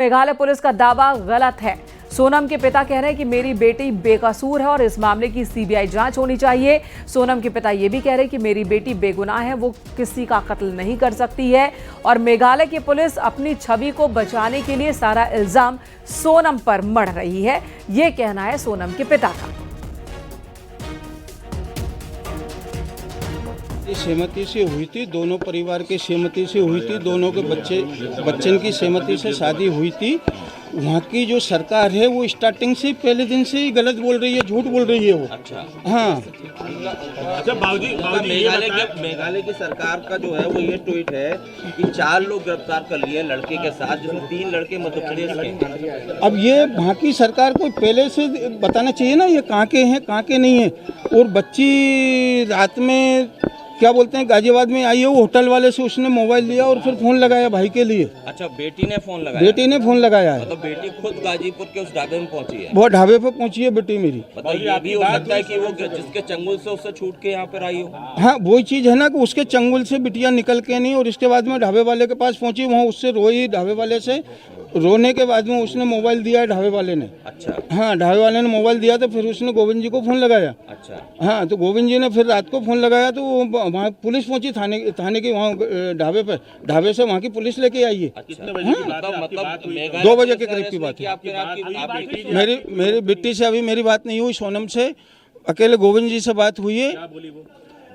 Meghalaya police का दावा गलत है। सोनम के पिता कह रहे हैं कि मेरी बेटी बेकसूर है और इस मामले की सीबीआई जांच होनी चाहिए। सोनम के पिता ये भी कह रहे हैं कि मेरी बेटी बेगुनाह है, वो किसी का कत्ल नहीं कर सकती है। और मेघालय की पुलिस अपनी छवि को बचाने के लिए सारा इल्जाम सोनम पर मढ़ रही है, ये कहना है सोनम के पिता का। सहमति से हुई थी, दोनों परिवार की सहमति से हुई थी, दोनों के बच्चन की सहमति से शादी हुई थी। वहाँ की जो सरकार है वो स्टार्टिंग से पहले दिन से ही गलत बोल रही है, झूठ बोल रही है वो। अच्छा हाँ। अच्छा बाबूजी मेघालय की सरकार का जो है वो ये ट्वीट है कि 4 लोग गिरफ्तार कर लिए लड़के के साथ, जिसमें 3 लड़के मध्य प्रदेश के। अब ये वहाँ की सरकार को पहले से बताना चाहिए ना, ये कहाँ के हैं कहाँ के नहीं है। और बच्ची रात में क्या बोलते हैं गाजियाबाद में आई है, वो होटल वाले से उसने मोबाइल लिया और फिर फोन लगाया भाई के लिए। अच्छा, बेटी ने फोन लगाया? बेटी ने फोन लगाया है। मतलब बेटी खुद गाजीपुर के उस ढाबे में पहुंची है? वो ढाबे पे पहुंची है बेटी मेरी। मतलब ये भी हो सकता है कि वो जिसके चंगुल से उससे छूट के यहाँ पर आई हो? हाँ, वही चीज है ना कि उसके चंगुल से बिटिया निकल के नहीं, और इसके बाद में ढाबे वाले के पास पहुंची, वहाँ उससे रोई, ढाबे वाले से रोने के बाद में उसने मोबाइल दिया ढाबे वाले ने। अच्छा। हाँ, ढाबे वाले ने मोबाइल दिया तो फिर उसने गोविंद जी को फोन लगाया। अच्छा। हाँ, तो गोविंद जी ने फिर रात को फोन लगाया तो वहाँ पुलिस पहुंची थाने की, वहाँ ढाबे पे, ढाबे से वहाँ की पुलिस लेके आई है। कितने बजे की बात है? मतलब 2 बजे के करीब की बात है। मेरी बिट्टी से अभी मेरी बात नहीं हुई, सोनम से अकेले गोविंद जी से बात हुई है।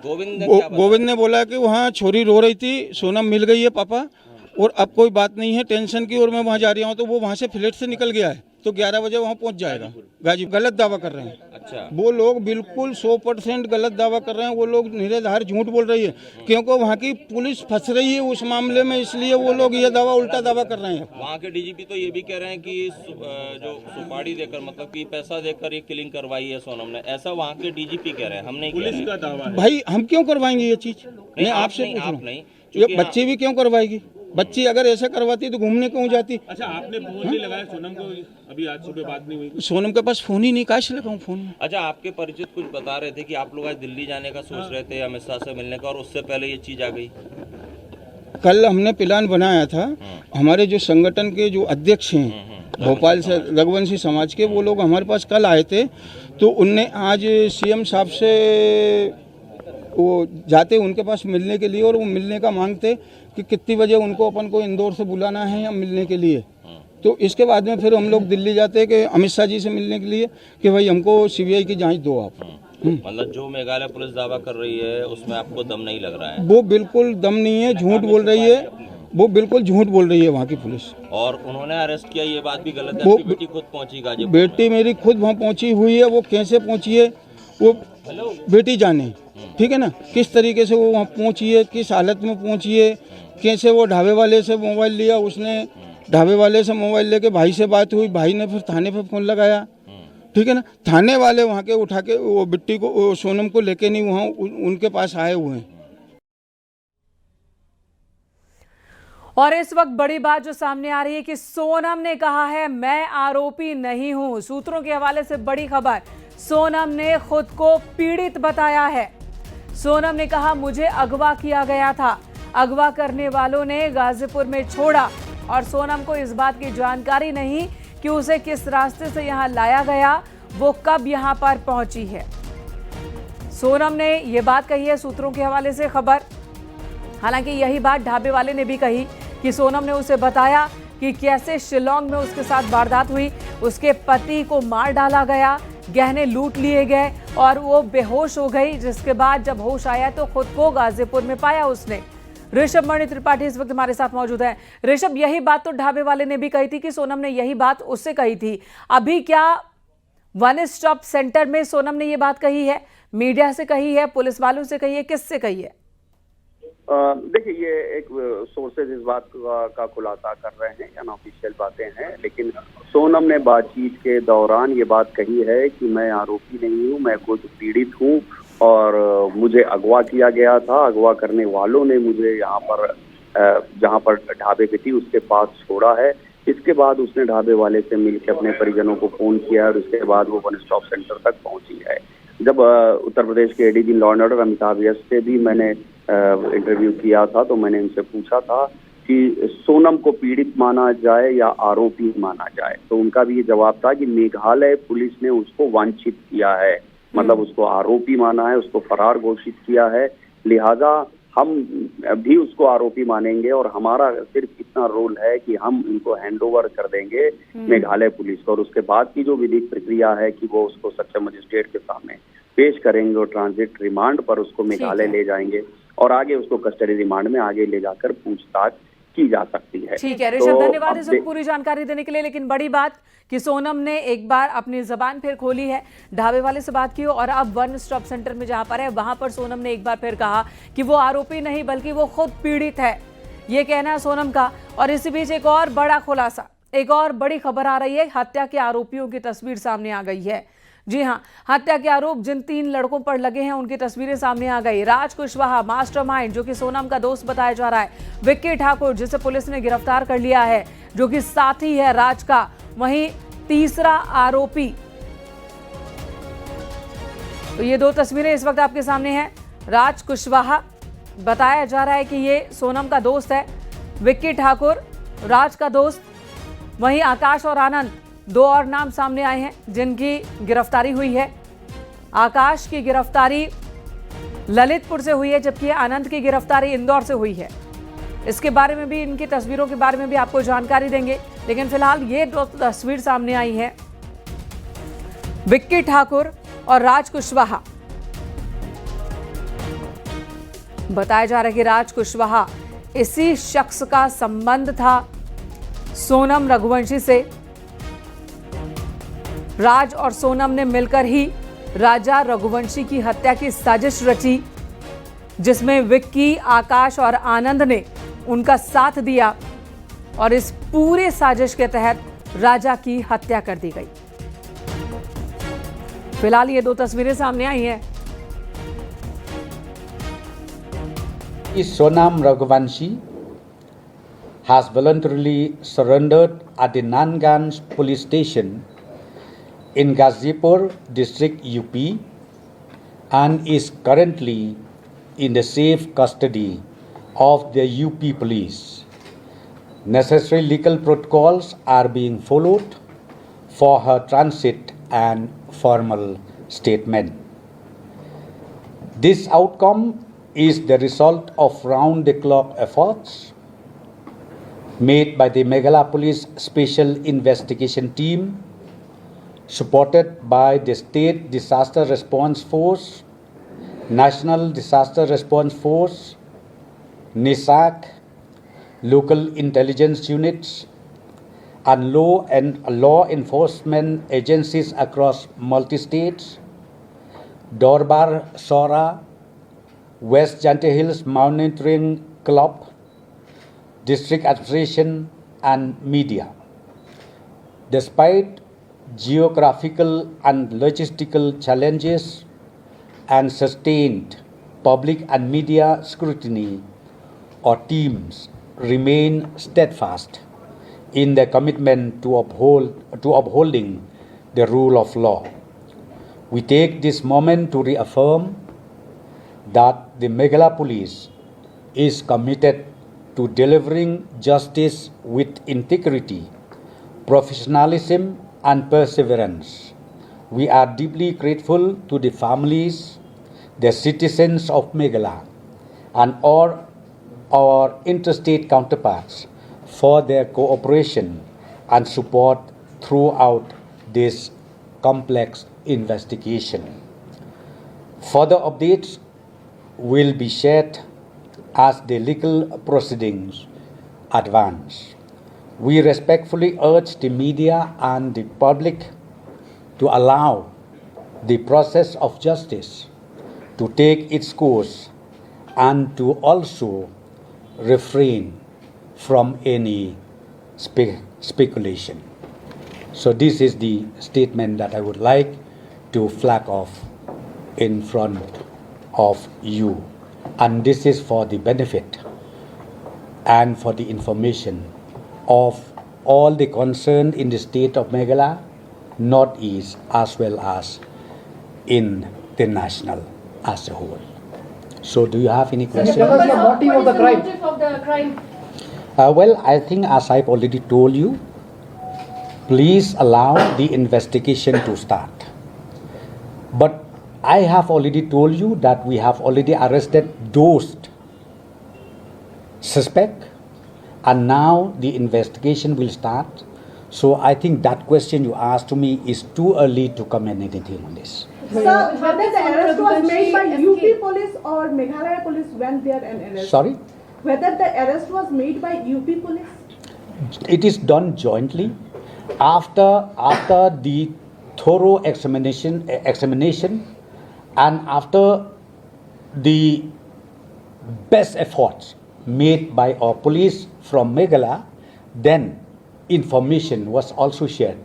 गोविंद ने बोला कि वहाँ छोरी रो रही थी, सोनम मिल गई है पापा, और अब कोई बात नहीं है टेंशन की, और मैं वहाँ जा रहा हूँ। तो वो वहाँ से फ्लैट से निकल गया है, तो 11 बजे वहाँ पहुँच जाएगा। गाजी गलत दावा कर रहे हैं। अच्छा। वो लोग बिल्कुल 100% गलत दावा कर रहे हैं, वो लोग निराधार झूठ बोल रही है, क्योंकि वहाँ की पुलिस फंस रही है उस मामले में, इसलिए वो लोग ये दावा उल्टा दावा कर रहे हैं। वहाँ के डीजीपी तो ये भी कह रहे हैं कि जो सुपारी देकर, मतलब कि पैसा देकर ये किलिंग करवाई है सोनम ने, ऐसा वहाँ के डीजीपी कह रहे हैं। हमने पुलिस का दावा है। भाई हम क्यों करवाएंगे ये चीज? मैं आपसे पूछ रहा हूँ, ये बच्ची भी क्यों करवाएगी? बच्ची अगर ऐसा करवाती तो घूमने क्यों जाती? अच्छा, आपने फोन नहीं लगाया सोनम को? अभी आज सुबह बात नहीं हुई? सोनम के पास फोन ही नहीं, काश लगाऊं फोन में। अच्छा, आपके परिचित कुछ बता रहे थे कि आप लोग आज दिल्ली जाने का सोच रहे थे अमित शाह से मिलने का, और उससे पहले ये चीज आ गई। कल हमने प्लान बनाया था, हमारे जो संगठन के जो अध्यक्ष हैं भोपाल से, रघुवंशी समाज के, वो लोग हमारे पास कल आए थे। तो उनने आज सीएम साहब से वो जाते उनके पास मिलने के लिए, और वो मिलने का मांगते कि कितनी बजे उनको अपन को इंदौर से बुलाना है या मिलने के लिए। तो इसके बाद में फिर हम लोग दिल्ली जाते हैं कि अमित शाह जी से मिलने के लिए कि भाई हमको सीबीआई की जांच दो आप। मतलब जो मेघालय पुलिस दावा कर रही है उसमें आपको दम नहीं लग रहा है? वो बिल्कुल दम नहीं है, झूठ बोल रही है, वो बिल्कुल झूठ बोल रही है वहाँ की पुलिस। और उन्होंने अरेस्ट किया, ये बात भी गलत है? बेटी खुद पहुंची गाजीपुर? बेटी मेरी खुद वहाँ पहुँची हुई है, वो कैसे पहुँची है वो बेटी जाने, ठीक है ना, किस तरीके से वो वहाँ पहुँची है, किस हालत में पहुँची है, कैसे वो ढाबे वाले से मोबाइल लिया, उसने ढाबे वाले से मोबाइल लेके भाई से बात हुई, भाई ने फिर थाने पे फोन लगाया, ठीक है ना। थाने वाले वहाँ के उठा के वो बिट्टी को, सोनम को लेके नहीं वहाँ उनके पास आए हुए हैं। और इस वक्त बड़ी बात जो सामने आ रही है कि सोनम ने कहा है मैं आरोपी नहीं हूं। सूत्रों के हवाले से बड़ी खबर, सोनम ने खुद को पीड़ित बताया है। सोनम ने कहा मुझे अगवा किया गया था, अगवा करने वालों ने गाजीपुर में छोड़ा, और सोनम को इस बात की जानकारी नहीं कि उसे किस रास्ते से यहां लाया गया, वो कब यहां पर पहुंची है। सोनम ने यह बात कही है सूत्रों के हवाले से खबर। हालांकि यही बात ढाबे वाले ने भी कही कि सोनम ने उसे बताया कि कैसे शिलोंग में उसके साथ वारदात हुई, उसके पति को मार डाला गया, गहने लूट लिए गए और वो बेहोश हो गई, जिसके बाद जब होश आया तो खुद को गाजीपुर में पाया उसने। ऋषभ मणि त्रिपाठी इस वक्त हमारे साथ मौजूद है। ऋषभ, यही बात तो ढाबे वाले ने भी कही थी कि सोनम ने यही बात उससे कही थी। अभी क्या वन स्टॉप सेंटर में सोनम ने ये बात कही है, मीडिया से कही है, पुलिस वालों से कही है, किससे कही है? देखिए, ये एक सोर्सेज इस बात का खुलासा कर रहे हैं, अनऑफिशियल बातें हैं, लेकिन सोनम ने बातचीत के दौरान ये बात कही है कि मैं आरोपी नहीं हूँ, मैं खुद पीड़ित हूँ, और मुझे अगवा किया गया था, अगवा करने वालों ने मुझे यहाँ पर जहाँ पर ढाबे पे थी उसके पास छोड़ा है। इसके बाद उसने ढाबे वाले से मिलकर अपने परिजनों को फोन किया, और उसके बाद वो वन स्टॉप सेंटर तक पहुंची है। जब उत्तर प्रदेश के ADG law and order Amitabh Yash से भी मैंने इंटरव्यू किया था, तो मैंने उनसे पूछा था कि सोनम को पीड़ित माना जाए या आरोपी माना जाए। तो उनका भी ये जवाब था कि मेघालय पुलिस ने उसको वांछित किया है, मतलब उसको आरोपी माना है, उसको फरार घोषित किया है, लिहाजा हम भी उसको आरोपी मानेंगे और हमारा सिर्फ इतना रोल है कि हम इनको हैंडओवर कर देंगे मेघालय पुलिस को, और उसके बाद की जो विधिक प्रक्रिया है कि वो उसको सक्षम मजिस्ट्रेट के सामने पेश करेंगे और ट्रांजिट रिमांड पर उसको मेघालय ले जाएंगे और आगे उसको कस्टडी रिमांड में आगे ले जाकर पूछताछ की जा सकती है। ठीक है ऋषभ, धन्यवाद इस पूरी जानकारी देने के लिए। लेकिन बड़ी बात कि सोनम ने एक बार अपनी जबान फिर खोली है, ढाबे वाले से बात की और अब वन स्टॉप सेंटर में जहां पर है वहां पर सोनम ने एक बार फिर कहा कि वो आरोपी नहीं बल्कि वो खुद पीड़ित है, ये कहना है सोनम का। और इसी बीच एक और बड़ा खुलासा, एक और बड़ी खबर आ रही है, हत्या के आरोपियों की तस्वीर सामने आ गई है। जी हां, हत्या के आरोप जिन 3 लड़कों पर लगे हैं उनकी तस्वीरें सामने आ गई। राज कुशवाहा मास्टरमाइंड, जो कि सोनम का दोस्त बताया जा रहा है, विक्की ठाकुर जिसे पुलिस ने गिरफ्तार कर लिया है, जो कि साथी है राज का, वहीं तीसरा आरोपी। तो ये 2 तस्वीरें इस वक्त आपके सामने हैं। राज कुशवाहा बताया जा रहा है कि ये सोनम का दोस्त है, विक्की ठाकुर राज का दोस्त, वहीं आकाश और आनंद 2 और नाम सामने आए हैं जिनकी गिरफ्तारी हुई है। आकाश की गिरफ्तारी ललितपुर से हुई है जबकि आनंद की गिरफ्तारी इंदौर से हुई है। इसके बारे में भी, इनकी तस्वीरों के बारे में भी आपको जानकारी देंगे। लेकिन फिलहाल ये 2 तस्वीर सामने आई है, विक्की ठाकुर और राज कुशवाहा। बताया जा रहा है कि राज कुशवाहा इसी शख्स का संबंध था सोनम रघुवंशी से। राज और सोनम ने मिलकर ही राजा रघुवंशी की हत्या की साजिश रची, जिसमें विक्की, आकाश और आनंद ने उनका साथ दिया और इस पूरे साजिश के तहत राजा की हत्या कर दी गई। फिलहाल ये 2 तस्वीरें सामने आई हैं। Sonam Raghuvanshi has voluntarily surrendered at the Nanganj police station in Gazipur district UP and is currently in the safe custody of the UP police. Necessary legal protocols are being followed for her transit and formal statement. This outcome is the result of round-the-clock efforts made by the Meghalaya Police Special Investigation Team, supported by the State Disaster Response Force, National Disaster Response Force, NISAC, local intelligence units, and law enforcement agencies across multi-states, Dorbar Sora, West Jante Hills Monitoring Club, District Administration and media. Despite geographical and logistical challenges and sustained public and media scrutiny, our teams remain steadfast in their commitment to upholding the rule of law. We take this moment to reaffirm that the Meghalaya Police is committed to delivering justice with integrity, professionalism and perseverance. We are deeply grateful to the families, the citizens of Meghalaya and all our interstate counterparts for their cooperation and support throughout this complex investigation. Further updates will be shared as the legal proceedings advance. We respectfully urge the media and the public to allow the process of justice to take its course and to also refrain from any speculation. So this is the statement that I would like to flag off in front of you, and this is for the benefit and for the information of all the concerned in the state of Meghalaya, Northeast as well as in the national as a whole. So do you have any questions? What is the motive of the crime? Well, I think as I've already told you, please allow the investigation to start. But I have already told you that we have already arrested those suspects, and now the investigation will start. So I think that question you asked to me is too early to comment anything on this. Sir, whether the arrest was made by UP police or Meghalaya police went there and arrested? Sorry? Whether the arrest was made by UP police? It is done jointly after the thorough examination and after the best efforts made by our police from Meghalaya, then information was also shared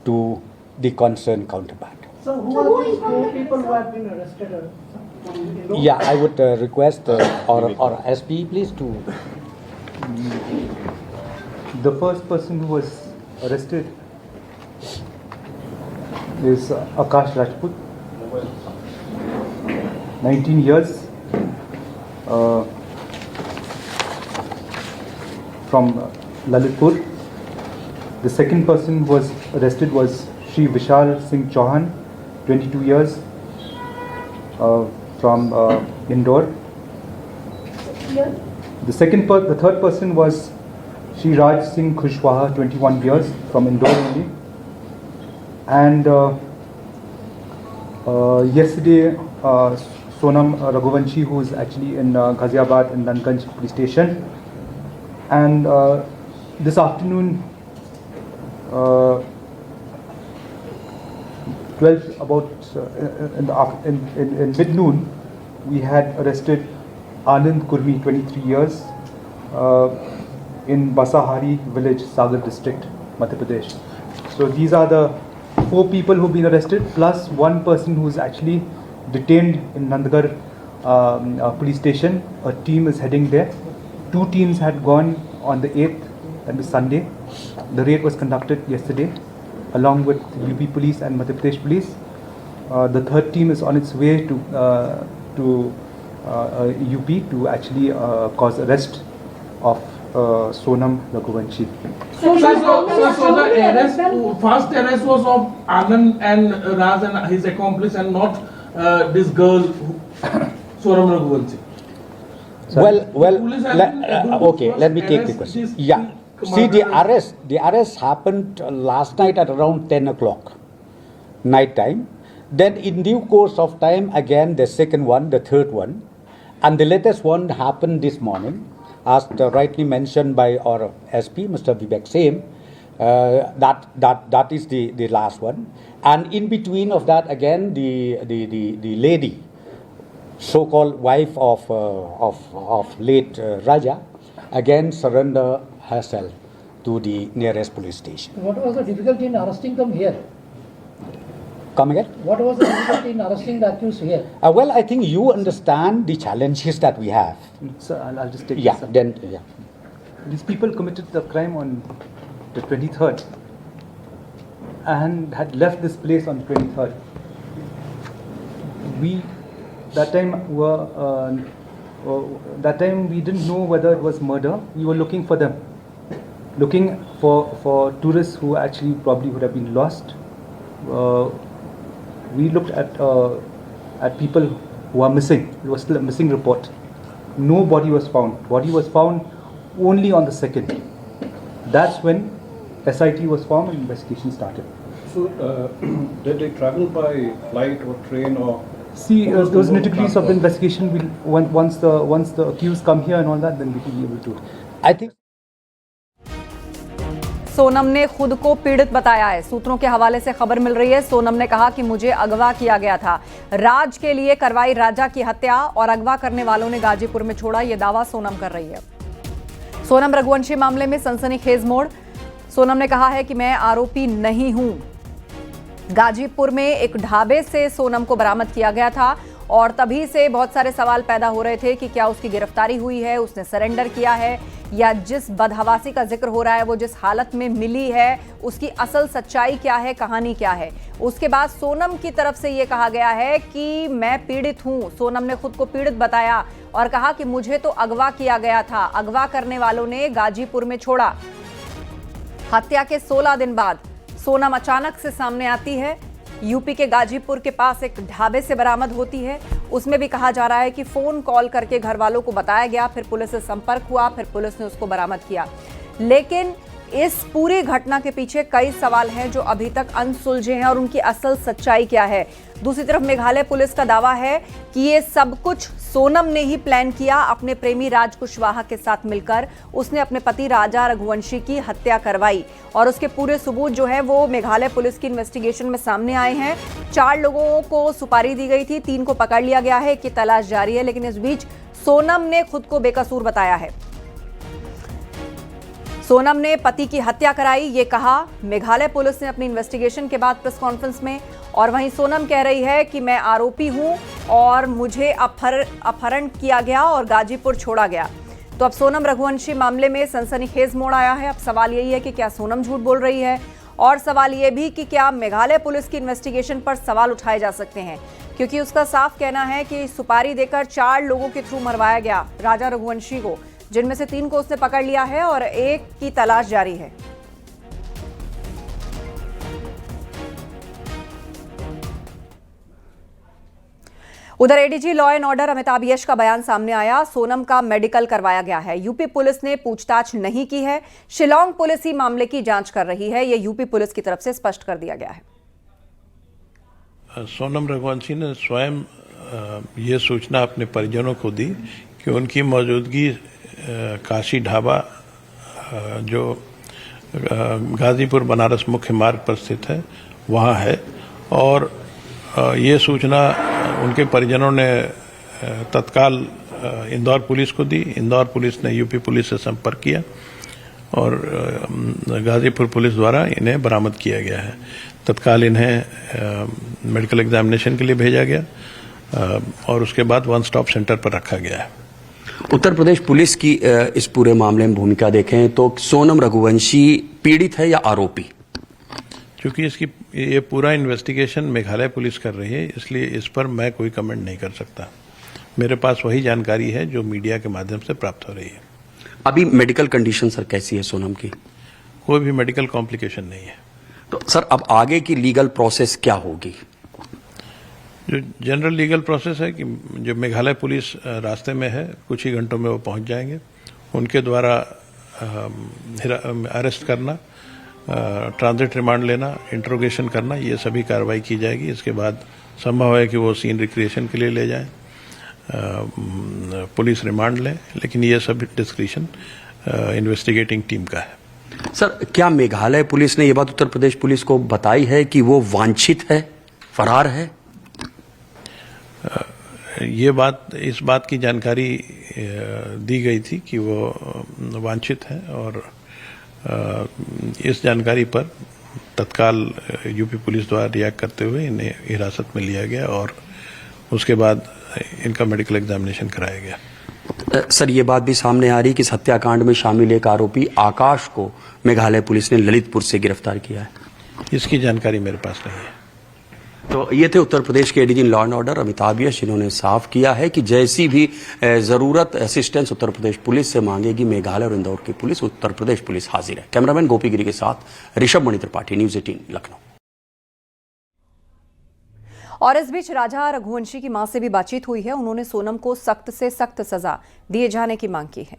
to the concerned counterpart. So who are these four people who have been arrested? Yeah, I would request or SP please to. The first person who was arrested is Akash Rajput, 19 years, from Lalitpur. The second person who was arrested was Shri Vishal Singh Chauhan, 22 years, from Indore. The third person was Shri Raj Singh Khushwaha, 21 years, from Indore only. And yesterday, Sonam Raghuvanshi, who is actually in Ghaziabad in Nanganj police station. And this afternoon, in mid-noon, we had arrested Anand Kurmi, 23 years, in Basahari village, Sagar district, Madhya Pradesh. So these are the 4 people who've been arrested, plus one person who's actually detained in Nandgarh police station. A team is heading there. 2 teams had gone on the 8th, and the Sunday. The raid was conducted yesterday, along with UP police and Madhya Pradesh police. The third team is on its way to UP to actually cause arrest of Sonam Raghuvanshi. So the first arrest was of Anand and Raj and his accomplice, and not this girl, Sonam Raghuvanshi. Okay, let me take the question. Yeah. See, the arrest happened last night at around 10 o'clock, night time. Then in due course of time, again the second one, the third one, and the latest one happened this morning, as rightly mentioned by our SP, Mr. Vivek Same. That is the last one. And in between of that, again, the lady, so-called wife of late Raja, again surrender herself to the nearest police station. What was the difficulty in arresting them here? Come again? What was the difficulty in arresting the accused here? Well, I think you understand the challenges that we have. Sir, I'll just take Yeah, this up. then, yeah. These people committed the crime on the 23rd and had left this place on the 23rd. That time we didn't know whether it was murder. We were looking for them, looking for tourists who actually probably would have been lost. We looked at people who are missing. It was still a missing report. No body was found. Body was found only on the 2nd. That's when SIT was formed and investigation started. So, did they travel by flight or train or? See, those nitty-gritties of the investigation will once the accused come here and all that, then we will be able to. I think. Sonam ने खुद को पीड़ित बताया है। सूत्रों के हवाले से खबर मिल रही है। सोनम ने कहा कि मुझे अगवा किया गया था। राज के लिए करवाई राजा की हत्या और अगवा करने वालों ने गाजीपुर में छोड़ा, यह दावा सोनम कर रही है। सोनम रघुवंशी मामले में सनसनीखेज मोड़। सोनम ने कहा है कि मैं आरोपी नहीं हूं। गाजीपुर में एक ढाबे से सोनम को बरामद किया गया था और तभी से बहुत सारे सवाल पैदा हो रहे थे कि क्या उसकी गिरफ्तारी हुई है, उसने सरेंडर किया है या जिस बदहवासी का जिक्र हो रहा है, वो जिस हालत में मिली है, उसकी असल सच्चाई क्या है, कहानी क्या है। उसके बाद सोनम की तरफ से ये कहा गया है कि मैं पीड़ित हूं। सोनम ने खुद को पीड़ित बताया और कहा कि मुझे तो अगवा किया गया था, अगवा करने वालों ने गाजीपुर में छोड़ा। हत्या के 16 दिन बाद सोनम अचानक से सामने आती है। यूपी के गाजीपुर के पास एक ढाबे से बरामद होती है। उसमें भी कहा जा रहा है कि फोन कॉल करके घर वालों को बताया गया, फिर पुलिस से संपर्क हुआ, फिर पुलिस ने उसको बरामद किया। लेकिन इस पूरी घटना के पीछे कई सवाल हैं जो अभी तक अनसुलझे हैं और उनकी असल सच्चाई क्या है। दूसरी तरफ मेघालय पुलिस का दावा है कि ये सब कुछ सोनम ने ही प्लान किया अपने प्रेमी राज कुशवाहा के साथ मिलकर। उसने अपने पति राजा रघुवंशी की हत्या करवाई और उसके पूरे सबूत जो है वो मेघालय पुलिस की इन्वेस्टिगेशन में सामने आए हैं। 4 लोगों को सुपारी दी गई थी, 3 को पकड़ लिया गया है, की तलाश जारी है। लेकिन इस बीच सोनम ने खुद को बेकसूर बताया है। सोनम ने पति की हत्या कराई, ये कहा मेघालय पुलिस ने अपनी इन्वेस्टिगेशन के बाद प्रेस कॉन्फ्रेंस में। और वहीं सोनम कह रही है कि मैं आरोपी हूं और मुझे अपहरण किया गया और गाजीपुर छोड़ा गया। तो अब सोनम रघुवंशी मामले में सनसनीखेज मोड़ आया है। अब सवाल यही है कि क्या सोनम झूठ बोल रही है, और सवाल ये भी कि क्या मेघालय पुलिस की इन्वेस्टिगेशन पर सवाल उठाए जा सकते हैं, क्योंकि उसका साफ कहना है कि सुपारी देकर 4 लोगों के थ्रू मरवाया गया राजा रघुवंशी को, जिनमें से 3 को उसने पकड़ लिया है और 1 की तलाश जारी है। उधर ADG law and order Amitabh Yash का बयान सामने आया। सोनम का मेडिकल करवाया गया है। यूपी पुलिस ने पूछताछ नहीं की है। शिलांग पुलिस ही मामले की जांच कर रही है, यह यूपी पुलिस की तरफ से स्पष्ट कर दिया गया है। सोनम रघुवंशी ने स्वयं ये सूचना अपने परिजनों को दी कि उनकी मौजूदगी काशी ढाबा जो गाजीपुर बनारस मुख्य मार्ग पर स्थित है वहाँ है, और ये सूचना उनके परिजनों ने तत्काल इंदौर पुलिस को दी। इंदौर पुलिस ने यूपी पुलिस से संपर्क किया और गाजीपुर पुलिस द्वारा इन्हें बरामद किया गया है। तत्काल इन्हें मेडिकल एग्जामिनेशन के लिए भेजा गया और उसके बाद 1 स्टॉप सेंटर पर रखा गया है। उत्तर प्रदेश पुलिस की इस पूरे मामले में भूमिका देखें तो सोनम रघुवंशी पीड़ित है या आरोपी? क्योंकि इसकी ये पूरा इन्वेस्टिगेशन मेघालय पुलिस कर रही है, इसलिए इस पर मैं कोई कमेंट नहीं कर सकता। मेरे पास वही जानकारी है जो मीडिया के माध्यम से प्राप्त हो रही है। अभी मेडिकल कंडीशन सर कैसी है सोनम की? कोई भी मेडिकल कॉम्प्लिकेशन नहीं है। तो सर अब आगे की लीगल प्रोसेस क्या होगी? जो जनरल लीगल प्रोसेस है कि जो मेघालय पुलिस रास्ते में है, कुछ ही घंटों में वो पहुंच जाएंगे। उनके द्वारा अरेस्ट करना, ट्रांजिट रिमांड लेना, इंट्रोगेशन करना, ये सभी कार्रवाई की जाएगी। इसके बाद संभव है कि वो सीन रिक्रिएशन के लिए ले जाएं, पुलिस रिमांड लें, लेकिन ये सब डिस्क्रिशन इन्वेस्टिगेटिंग टीम का है। सर क्या मेघालय पुलिस ने ये बात उत्तर प्रदेश पुलिस को बताई है कि वो वांछित है, फरार है? इस बात की जानकारी दी गई थी कि वो वांछित है और इस जानकारी पर तत्काल यूपी पुलिस द्वारा रिएक्ट करते हुए इन्हें हिरासत में लिया गया और उसके बाद इनका मेडिकल एग्जामिनेशन कराया गया। सर ये बात भी सामने आ रही कि इस हत्याकांड में शामिल एक आरोपी आकाश को मेघालय पुलिस ने ललितपुर से गिरफ्तार किया है। इसकी जानकारी मेरे पास नहीं है। तो ये थे उत्तर प्रदेश के ADG law and order Amitabh Yash, जिन्होंने साफ किया है कि जैसी भी जरूरत असिस्टेंस उत्तर प्रदेश पुलिस से मांगेगी मेघालय और इंदौर की पुलिस, उत्तर प्रदेश पुलिस हाजिर है। कैमरामैन गोपी गिरी के साथ ऋषभ मणि त्रिपाठी, न्यूज 18 लखनऊ। और इस बीच राजा रघुवंशी की मां से भी बातचीत हुई है। उन्होंने सोनम को सख्त से सख्त सजा दिए जाने की मांग की है।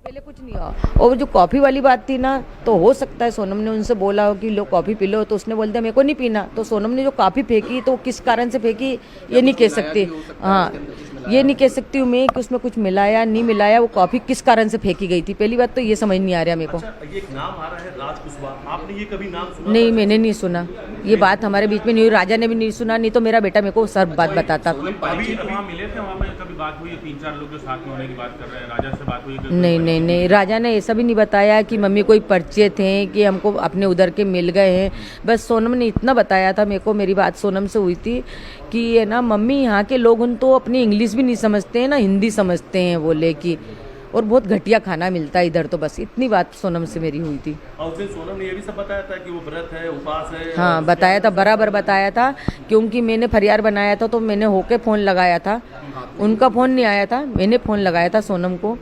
पहले कुछ नहीं हुआ, और जो कॉफ़ी वाली बात थी ना, तो हो सकता है सोनम ने उनसे बोला हो कि लो कॉफ़ी पी लो, तो उसने बोल दिया मेरे को नहीं पीना। तो सोनम ने जो कॉफ़ी फेंकी तो किस कारण से फेंकी ये नहीं कह सकती। हाँ, ये नहीं कह सकती हूँ मैं कि उसमें कुछ मिलाया नहीं मिलाया, वो कॉफ़ी किस कारण से फेंकी गई थी। पहली बात तो ये समझ नहीं आ रहा मेरे को। ये एक नाम आ रहा है राज कुशवाहा, आपने ये कभी नाम सुना? नहीं, मैंने नहीं सुना। ये बात हमारे बीच में नहीं हुई, राजा ने भी नहीं सुना, नहीं तो मेरा बेटा मेरे को सब बात बताता। अभी वहाँ मिले थे, वहाँ में कभी बात हुई? 3-4 लोग जो साथ में होने की बात कर रहे हैं, राजा से बात हुई? नहीं, राजा ने ऐसा भी नहीं बताया कि मम्मी कोई परिचय थे कि हमको अपने उधर के मिल गए हैं। बस सोनम ने इतना बताया था मेरे को, मेरी बात सोनम से हुई थी कि ये ना मम्मी यहाँ के लोग उन तो अपनी इंग्लिश भी नहीं समझते हैं ना हिंदी समझते हैं, बोले कि और बहुत घटिया खाना मिलता है इधर। तो बस इतनी बात सोनम से मेरी हुई थी। और उस दिन सोनम ने ये भी सब बताया था कि वो व्रत है, उपवास है। हाँ बताया था, बराबर बताया था, क्योंकि मैंने फरियाद बनाया था तो मैंने होके फ़ोन लगाया था, उनका फ़ोन नहीं आया था, मैंने फ़ोन लगाया था सोनम को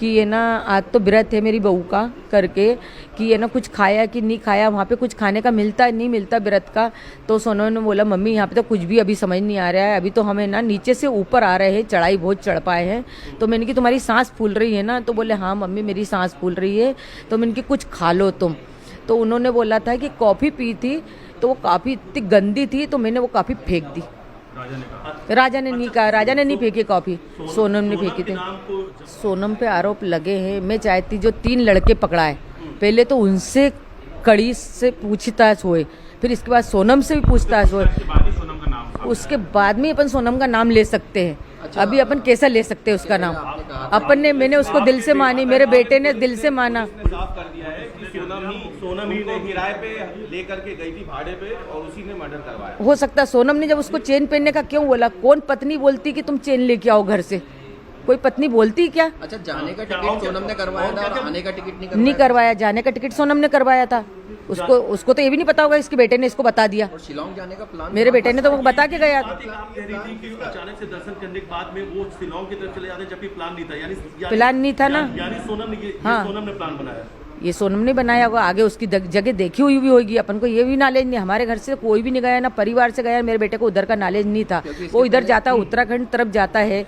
कि ये ना आज तो व्रत है मेरी बहू का करके, कि ये ना कुछ खाया कि नहीं खाया, वहाँ पे कुछ खाने का मिलता नहीं मिलता व्रत का। तो सोनम ने बोला मम्मी यहाँ पे तो कुछ भी अभी समझ नहीं आ रहा है, अभी तो हमें ना नीचे से ऊपर आ रहे हैं, चढ़ाई बहुत चढ़ पाए हैं। तो मैंने कि तुम्हारी सांस फूल रही है ना, तो बोले हाँ मम्मी मेरी सांस फूल रही है। तो मैंने कि कुछ खा लो तुम। तो उन्होंने बोला था कि कॉफ़ी पी थी तो वो काफ़ी इतनी गंदी थी तो मैंने वो कॉफ़ी फेंक दी। राजा ने नहीं कहा, राजा ने नहीं फेंकी कॉफ़ी, सोनम ने फेंकी थी। सोनम पे आरोप लगे हैं। मैं चाहती जो 3 लड़के पकड़ाए, पहले तो उनसे कड़ी से पूछताछ होए, फिर इसके बाद सोनम से भी पूछताछ होए, उसके बाद में अपन सोनम का नाम ले सकते हैं। अभी अपन कैसा ले सकते हैं उसका नाम? अपन ने, मैंने उसको दिल से मानी, मेरे बेटे ने दिल से माना। साफ कर दिया है कि सोनम ही ने किराए पे लेकर के गई थी भाड़े पे और उसी ने मर्डर करवाया। हो सकता है सोनम ने जब उसको चेन पहनने का क्यों बोला? कौन पत्नी बोलती कि तुम चेन लेके आओ घर से? कोई पत्नी बोलती क्या? अच्छा, जाने का टिकट सोनम ने करवाया था और आने का टिकट नहीं करवाया। जाने का टिकट सोनम ने करवाया था। उसको तो ये भी नहीं पता होगा, इसके बेटे ने इसको बता दिया। और शिलोंग जाने का प्लान मेरे बेटे ने तो वो बता के गया। आप कह रही थी कि अचानक से दर्शन करने के बाद में वो शिलोंग की तरफ चले जाते जबकि प्लान नहीं था, यानी प्लान नहीं था ना, यानी सोनम ने हाँ, सोनम ने प्लान बनाया। ये सोनम ने बनाया होगा, आगे उसकी जगह देखी हुई भी होगी, अपन को ये भी नॉलेज नहीं। हमारे घर से कोई भी नहीं गया, ना परिवार से गया, मेरे बेटे को उधर का नॉलेज नहीं था। वो इधर जाता, उत्तराखंड तरफ जाता है,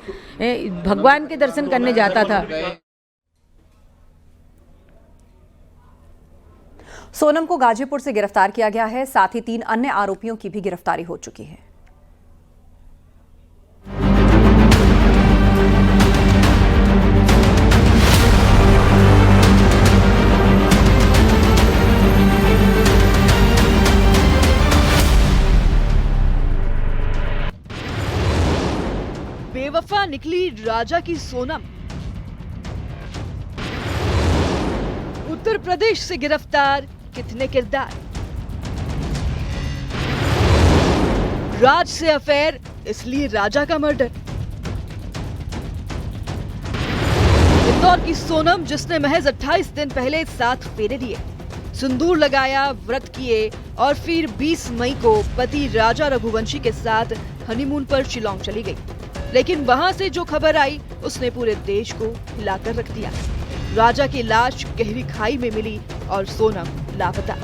भगवान के दर्शन करने जाता था। सोनम को गाजीपुर से गिरफ्तार किया गया है, साथ ही 3 अन्य आरोपियों की भी गिरफ्तारी हो चुकी है। बेवफा निकली राजा की सोनम। उत्तर प्रदेश से गिरफ्तार कितने किरदार। राज से अफेयर, इसलिए राजा का मर्डर। इंदौर की सोनम जिसने महज 28 दिन पहले 7 फेरे लिए, सिंदूर लगाया, व्रत किए और फिर 20 मई को पति राजा रघुवंशी के साथ हनीमून पर शिलोंग चली गई। लेकिन वहां से जो खबर आई उसने पूरे देश को हिलाकर रख दिया। राजा की लाश गहरी खाई में मिली और सोनम लापता।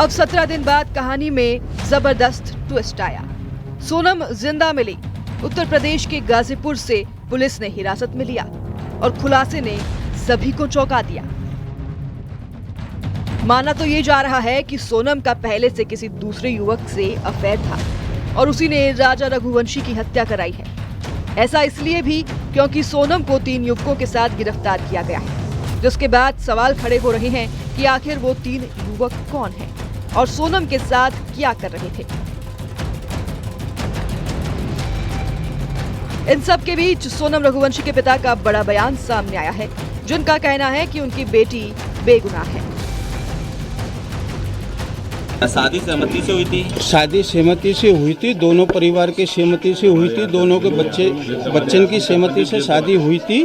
अब 17 दिन बाद कहानी में जबरदस्त ट्विस्ट आया। सोनम जिंदा मिली। उत्तर प्रदेश के गाजीपुर से पुलिस ने हिरासत में लिया और खुलासे ने सभी को चौंका दिया। माना तो ये जा रहा है कि सोनम का पहले से किसी दूसरे युवक से अफेयर था और उसी ने राजा रघुवंशी की हत्या कराई है। ऐसा इसलिए भी क्योंकि सोनम को 3 युवकों के साथ गिरफ्तार किया गया है, जिसके बाद सवाल खड़े हो रहे हैं कि आखिर वो 3 युवक कौन हैं और सोनम के साथ क्या कर रहे थे। इन सब के बीच सोनम रघुवंशी के पिता का बड़ा बयान सामने आया है, जिनका कहना है कि उनकी बेटी बेगुनाह है। शादी सहमति से हुई थी? शादी सहमति से हुई थी, दोनों परिवार की सहमति से हुई थी, दोनों के बच्चन की सहमति से शादी हुई थी।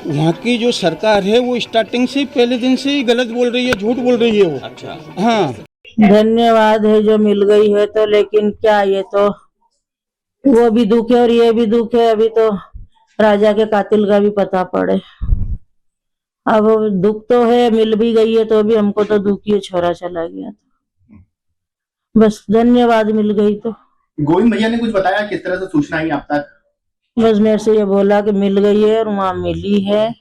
वहाँ की जो सरकार है वो स्टार्टिंग से पहले दिन से ही गलत बोल रही है, झूठ बोल रही है वो। अच्छा, हाँ, धन्यवाद है जो मिल गई है तो, लेकिन क्या ये तो वो भी दुख है और ये भी दुख है। अभी तो राजा के कातिल का भी पता पड़े। अब दुख तो है, मिल भी गई है तो भी हमको तो दुख ही, छोरा चला गया। बस धन्यवाद, मिल गई तो। गोविंद भैया ने कुछ बताया किस तरह से सूचना आई आप तक? बस मेरे से ये बोला कि मिल गई है और वहाँ मिली है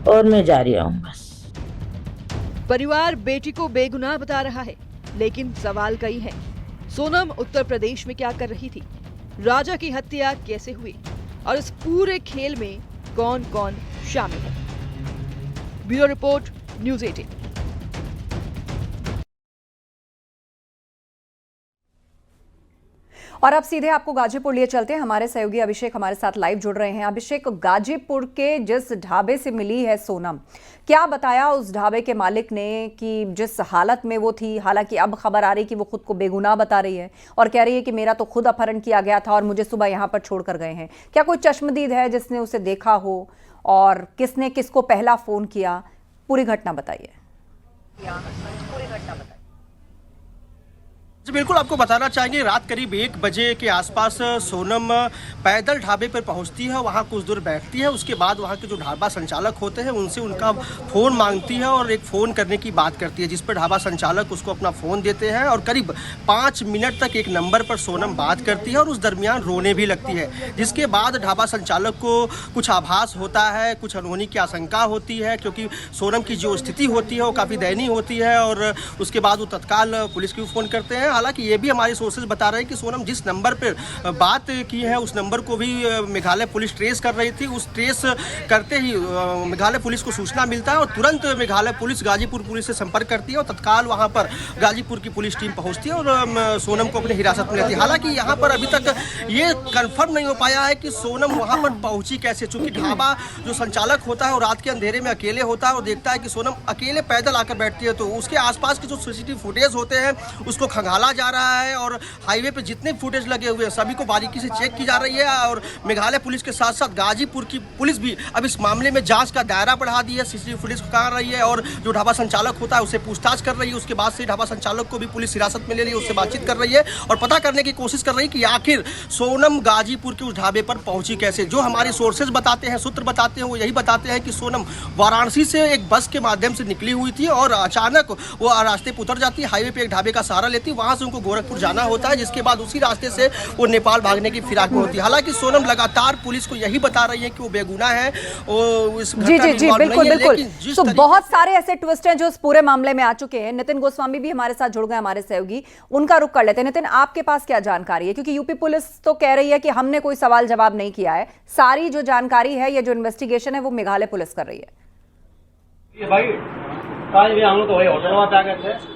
और मैं जा रही हूँ बस। परिवार बेटी को बेगुनाह बता रहा है, लेकिन सवाल कई है। सोनम उत्तर प्रदेश में क्या कर रही थी? राजा की हत्या कैसे हुई? और इस पूरे खेल में कौन कौन शामिल है? Bureau report, news 18। और अब सीधे आपको गाजीपुर लिए चलते हैं। हमारे सहयोगी अभिषेक हमारे साथ लाइव जुड़ रहे हैं। अभिषेक, गाजीपुर के जिस ढाबे से मिली है सोनम, क्या बताया उस ढाबे के मालिक ने कि जिस हालत में वो थी, हालांकि अब खबर आ रही कि वो खुद को बेगुनाह बता रही है और कह रही है कि मेरा तो खुद अपहरण किया गया था और मुझे सुबह यहाँ पर छोड़कर गए हैं। क्या कोई चश्मदीद है जिसने उसे देखा हो और किसने किसको पहला फोन किया? पूरी घटना बताइए। जी बिल्कुल, आपको बताना चाहेंगे रात करीब 1 बजे के आसपास सोनम पैदल ढाबे पर पहुंचती है, वहां कुछ दूर बैठती है। उसके बाद वहां के जो ढाबा संचालक होते हैं उनसे उनका फ़ोन मांगती है और एक फ़ोन करने की बात करती है, जिस पर ढाबा संचालक उसको अपना फ़ोन देते हैं और करीब 5 मिनट तक एक नंबर पर सोनम बात करती है और उस दरमियान रोने भी लगती है। जिसके बाद ढाबा संचालक को कुछ आभास होता है, कुछ अनहोनी की आशंका होती है, क्योंकि सोनम की जो स्थिति होती है वो काफ़ी दयनीय होती है और उसके बाद वो तत्काल पुलिस को फ़ोन करते हैं। हालांकि ये भी हमारे सोर्सेज बता रहे हैं कि सोनम जिस नंबर पर बात की है उस नंबर को भी मेघालय पुलिस ट्रेस कर रही थी। उस ट्रेस करते ही मेघालय पुलिस को सूचना मिलता है और तुरंत मेघालय पुलिस गाजीपुर पुलिस से संपर्क करती है और तत्काल वहां पर गाजीपुर की पुलिस टीम पहुंचती है और सोनम को अपनी हिरासत में लेती है। हालांकि यहाँ पर अभी तक ये कंफर्म नहीं हो पाया है कि सोनम वहाँ पर पहुंची कैसे, चूँकि ढाबा जो संचालक होता है वो रात के अंधेरे में अकेले होता है और देखता है कि सोनम अकेले पैदल आकर बैठती है, तो उसके आसपास के जो सीसीटीवी फुटेज होते हैं उसको खंगाला जा रहा है और हाईवे पे जितने फुटेज लगे हुए हैं सभी को बारीकी से चेक की जा रही है। और मेघालय पुलिस के साथ साथ गाजीपुर की पुलिस भी अब इस मामले में जांच का दायरा बढ़ा दी है, सीसीटीवी फुटेज को कर रही है और जो ढाबा संचालक होता है उससे पूछताछ कर रही है। उसके बाद से ढाबा संचालक को भी पुलिस हिरासत में ले रही है, उससे बातचीत कर रही है और पता करने की कोशिश कर रही है कि आखिर सोनम गाजीपुर के उस ढाबे पर पहुंची कैसे। जो हमारे सोर्सेज बताते हैं, सूत्र बताते हैं, वो यही बताते हैं कि सोनम वाराणसी से एक बस के माध्यम से निकली हुई थी और अचानक वो रास्ते पर उतर जाती है, हाईवे पे एक ढाबे का सहारा लेती है, वहां से उनको गोरखपुर जाना होता है, जिसके बाद उसी रास्ते से वो नेपाल भागने की फिराक में होती है। हालांकि सोनम लगातार पुलिस को यही बता रही है कि वो बेगुनाह है। जी जी जी बिल्कुल बिल्कुल। तो बहुत सारे ऐसे ट्विस्ट हैं जो इस पूरे मामले में आ चुके हैं। नितिन गोस्वामी भी हमारे साथ जुड़ गए, हमारे सहयोगी, उनका रुख कर लेते हैं। नितिन, आपके पास क्या जानकारी है? क्योंकि यूपी पुलिस तो कह रही है कि हमने कोई सवाल जवाब नहीं किया है, सारी जो जानकारी है या जो इन्वेस्टिगेशन है वो मेघालय पुलिस कर रही है।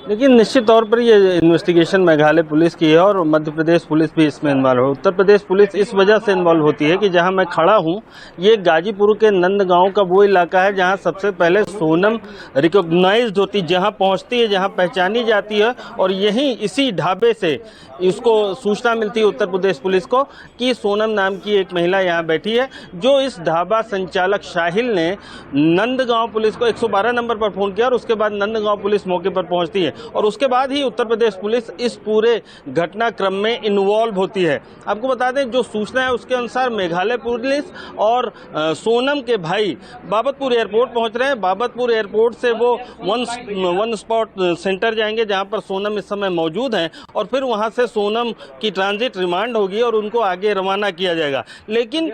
लेकिन निश्चित तौर पर ये इन्वेस्टिगेशन मेघालय पुलिस की है और मध्य प्रदेश पुलिस भी इसमें इन्वॉल्व है। उत्तर प्रदेश पुलिस इस वजह से इन्वॉल्व होती है कि जहां मैं खड़ा हूं ये गाजीपुर के नंदगांव का वो इलाका है जहां सबसे पहले सोनम रिकॉग्नाइज्ड होती, जहां पहुंचती है, जहां पहचानी जाती है और यहीं इसी ढाबे से इसको सूचना मिलती है उत्तर प्रदेश पुलिस को कि सोनम नाम की एक महिला यहाँ बैठी है। जो इस ढाबा संचालक साहिल ने नंदगांव पुलिस को 112 नंबर पर फोन किया और उसके बाद नंदगांव पुलिस मौके पर पहुंचती है और उसके बाद ही उत्तर प्रदेश पुलिस इस पूरे घटनाक्रम में इन्वॉल्व होती है। आपको बता दें जो सूचना है उसके अनुसार मेघालय पुलिस और सोनम के भाई बाबतपुर एयरपोर्ट पहुंच रहे हैं। बाबतपुर एयरपोर्ट से वो वन स्पॉट सेंटर जाएंगे जहां पर सोनम इस समय मौजूद हैं और फिर वहां से सोनम की ट्रांजिट रिमांड होगी और उनको आगे रवाना किया जाएगा। लेकिन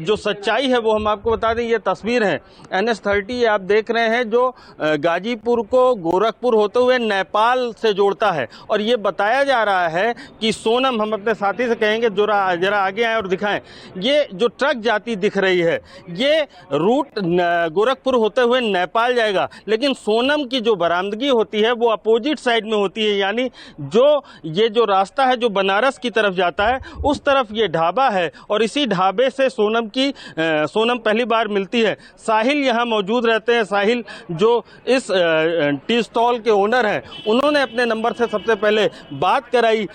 जो सच्चाई है वो हम आपको बता दें, ये तस्वीर है NH-30 आप देख रहे हैं जो गाजीपुर को गोरखपुर होते हुए नेपाल से जोड़ता है और ये बताया जा रहा है कि सोनम, हम अपने साथी से कहेंगे जरा आगे आए और दिखाएं, ये जो ट्रक जाती दिख रही है ये रूट गोरखपुर होते हुए नेपाल जाएगा, लेकिन सोनम की जो बरामदगी होती है वो अपोजिट साइड में होती है, यानी ये जो रास्ता है जो बनारस की तरफ जाता है उस तरफ ये ढाबा है और इसी ढाबे से सोनम पहली बार मिलती है। साहिल यहाँ मौजूद रहते हैं। साहिल जो इस टी स्टॉल के ओनर हैं, उन्होंने अपने नंबर से सबसे पहले बात कराई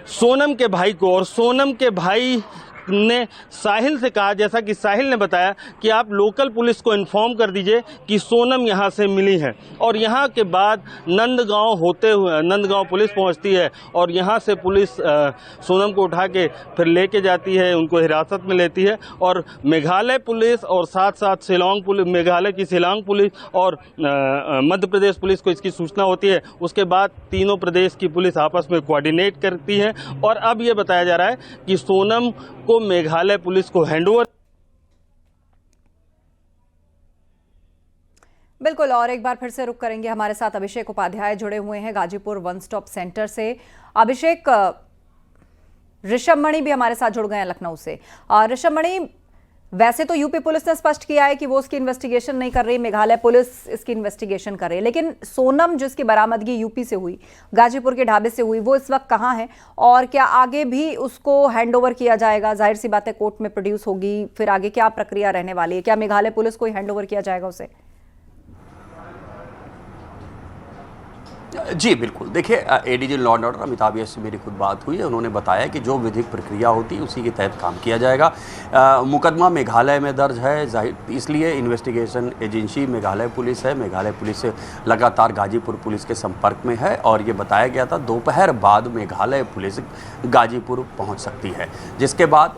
सोनम के भाई को और सोनम के भाई ने साहिल से कहा, जैसा कि साहिल ने बताया, कि आप लोकल पुलिस को इन्फॉर्म कर दीजिए कि सोनम यहाँ से मिली है और यहाँ के बाद नंदगांव होते हुए नंदगांव पुलिस पहुँचती है और यहाँ से पुलिस सोनम को उठा के फिर लेके जाती है, उनको हिरासत में लेती है और मेघालय पुलिस और साथ साथ शिलांग पुलिस, मेघालय की शिलांग पुलिस और मध्य प्रदेश पुलिस को इसकी सूचना होती है। उसके बाद तीनों प्रदेश की पुलिस आपस में कोऑर्डिनेट करती है और अब ये बताया जा रहा है कि सोनम को मेघालय पुलिस को हैंडओवर। बिल्कुल, और एक बार फिर से रुक करेंगे। हमारे साथ अभिषेक उपाध्याय जुड़े हुए हैं गाजीपुर वन स्टॉप सेंटर से। अभिषेक, ऋषभ मणि भी हमारे साथ जुड़ गए हैं लखनऊ से। ऋषभ मणि, वैसे तो यूपी पुलिस ने स्पष्ट किया है कि वो उसकी इन्वेस्टिगेशन नहीं कर रही, मेघालय पुलिस इसकी इन्वेस्टिगेशन कर रही है। लेकिन सोनम जिसकी बरामदगी यूपी से हुई, गाजीपुर के ढाबे से हुई, वो इस वक्त कहाँ है और क्या आगे भी उसको हैंडओवर किया जाएगा? जाहिर सी बात है कोर्ट में प्रोड्यूस होगी, फिर आगे क्या प्रक्रिया रहने वाली है? क्या मेघालय पुलिस को ही हैंडओवर किया जाएगा उसे? जी बिल्कुल, देखिए ADG law and order Amitabh Yash से मेरी खुद बात हुई है। उन्होंने बताया कि जो विधिक प्रक्रिया होती है उसी के तहत काम किया जाएगा। मुकदमा मेघालय में दर्ज है, जाहिर इसलिए इन्वेस्टिगेशन एजेंसी मेघालय पुलिस है। मेघालय पुलिस लगातार गाजीपुर पुलिस के संपर्क में है और ये बताया गया था दोपहर बाद मेघालय पुलिस गाजीपुर पहुंच सकती है, जिसके बाद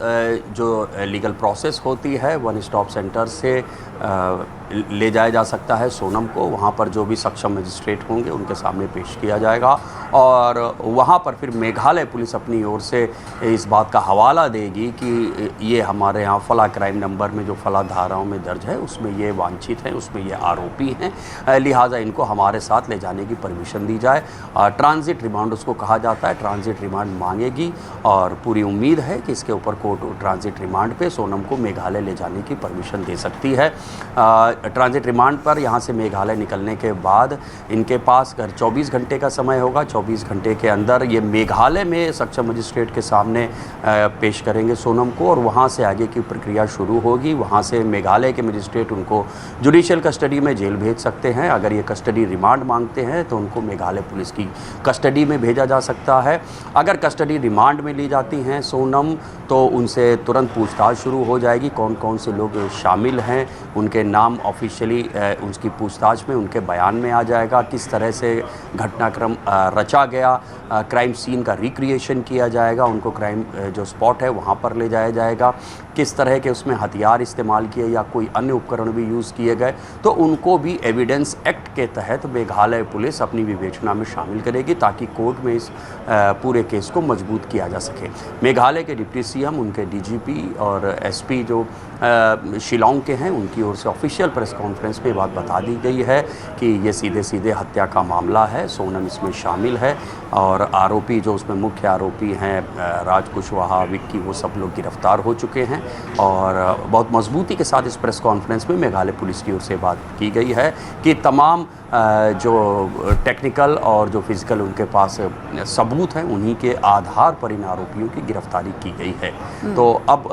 जो लीगल प्रोसेस होती है वन स्टॉप सेंटर से ले जाया जा सकता है सोनम को। वहाँ पर जो भी सक्षम मजिस्ट्रेट होंगे उनके सामने पेश किया जाएगा और वहाँ पर फिर मेघालय पुलिस अपनी ओर से इस बात का हवाला देगी कि ये हमारे यहाँ फला क्राइम नंबर में जो फला धाराओं में दर्ज है उसमें ये वांछित हैं, उसमें ये आरोपी हैं, लिहाजा इनको हमारे साथ ले जाने की परमिशन दी जाए। ट्रांजिट रिमांड उसको कहा जाता है, ट्रांजिट रिमांड मांगेगी और पूरी उम्मीद है कि इसके ऊपर कोर्ट ट्रांजिट रिमांड पे सोनम को मेघालय ले जाने की परमिशन दे सकती है। ट्रांजिट रिमांड पर यहाँ से मेघालय निकलने के बाद इनके पास 24 घंटे का समय होगा। 24 घंटे के अंदर ये मेघालय में सक्षम मजिस्ट्रेट के सामने पेश करेंगे सोनम को और वहाँ से आगे की प्रक्रिया शुरू होगी। वहाँ से मेघालय के मजिस्ट्रेट उनको जुडिशियल कस्टडी में जेल भेज सकते हैं। अगर ये कस्टडी रिमांड मांगते हैं तो उनको मेघालय पुलिस की कस्टडी में भेजा जा सकता है। अगर कस्टडी रिमांड में ली जाती हैं सोनम तो उनसे तुरंत पूछताछ शुरू हो जाएगी, कौन कौन से लोग शामिल हैं, उनके नाम ऑफिशियली उसकी पूछताछ में उनके बयान में आ जाएगा, किस तरह से घटनाक्रम रचा गया, क्राइम सीन का रिक्रिएशन किया जाएगा, उनको क्राइम जो स्पॉट है वहाँ पर ले जाया जाएगा, किस तरह के उसमें हथियार इस्तेमाल किए या कोई अन्य उपकरण भी यूज़ किए गए, तो उनको भी एविडेंस एक्ट के तहत मेघालय पुलिस अपनी विवेचना में शामिल करेगी ताकि कोर्ट में इस पूरे केस को मजबूत किया जा सके। मेघालय के डिप्टी सीएम, उनके डीजीपी और एसपी जो शिलांग के हैं उनकी ओर से ऑफिशियल प्रेस कॉन्फ्रेंस में बात बता दी गई है कि ये सीधे सीधे हत्या का मामला है, सोनम इसमें शामिल है और आरोपी जो उसमें मुख्य आरोपी हैं राज कुशवाहा, विक्की, वो सब लोग गिरफ्तार हो चुके हैं। और बहुत मजबूती के साथ इस प्रेस कॉन्फ्रेंस में मेघालय पुलिस की ओर से बात की गई है कि तमाम जो टेक्निकल और जो फिजिकल उनके पास सबूत हैं उन्हीं के आधार पर इन आरोपियों की गिरफ्तारी की गई है। तो अब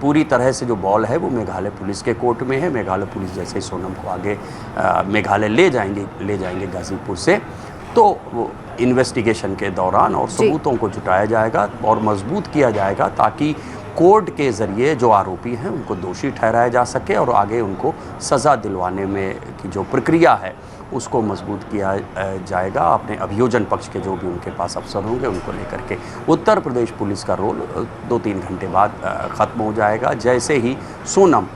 पूरी तरह से जो बॉल है वो मेघालय पुलिस के कोर्ट में है। मेघालय पुलिस जैसे ही सोनम को आगे मेघालय ले जाएंगे गाजीपुर से, तो वो इन्वेस्टिगेशन के दौरान और सबूतों को जुटाया जाएगा और मजबूत किया जाएगा ताकि कोर्ट के ज़रिए जो आरोपी हैं उनको दोषी ठहराया जा सके और आगे उनको सज़ा दिलवाने में की जो प्रक्रिया है उसको मजबूत किया जाएगा। अपने अभियोजन पक्ष के जो भी उनके पास अफसर होंगे उनको लेकर के उत्तर प्रदेश पुलिस का रोल 2-3 घंटे बाद ख़त्म हो जाएगा जैसे ही सोनम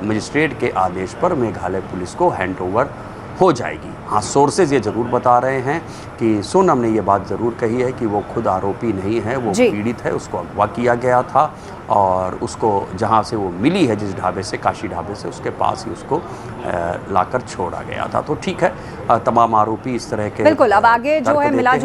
मजिस्ट्रेट के आदेश पर मेघालय पुलिस को हैंडओवर हो जाएगी। हाँ, सोर्सेज ये ज़रूर बता रहे हैं कि सोनम ने ये बात ज़रूर कही है कि वो खुद आरोपी नहीं है, वो पीड़ित है, उसको अगवा किया गया था और उसको जहाँ से वो मिली है, जिस ढाबे से, काशी ढाबे से, उसके पास ही उसको लाकर छोड़ा गया था। तो ठीक है, तमाम आरोपी इस तरह के बिल्कुल अब आगे जो है मिला